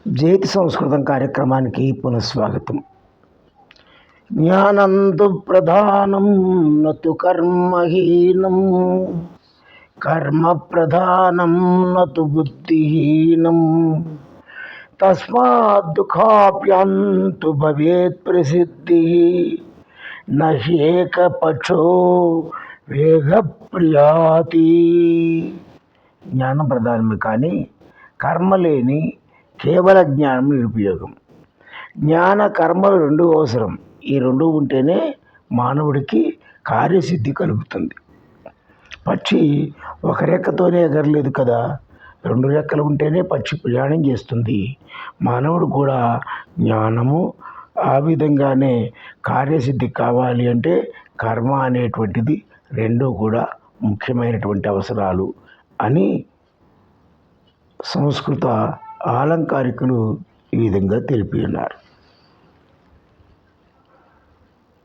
జైతి సంస్కృతం కార్యక్రమానికి పునఃస్వాగతం. జ్ఞానంతు ప్రధానం నతు కర్మహీనం, కర్మ ప్రధానం నతు బుద్ధిహీనం, తస్మాత్ దుఃఖాప్యంతు భవేత్ ప్రసిద్ధి, నహ్యేకపక్షో వేగ ప్రియాతి. జ్ఞానం ప్రధానమే కానీ కర్మ లేని కేవల జ్ఞానం నిరుపయోగం. జ్ఞాన కర్మలు రెండు అవసరం. ఈ రెండు ఉంటేనే మానవుడికి కార్యసిద్ధి కలుగుతుంది. పక్షి ఒక రెక్కతోనే ఎగరలేదు కదా, రెండు రెక్కలు ఉంటేనే పక్షి ప్రయాణం చేస్తుంది. మానవుడు కూడా జ్ఞానము ఆ విధంగానే కార్యసిద్ధి కావాలి అంటే కర్మ అనేటువంటిది రెండూ కూడా ముఖ్యమైనటువంటి అవసరాలు అని సంస్కృత ఆలంకారికులు ఈ విధంగా తెలిపి ఉన్నారు.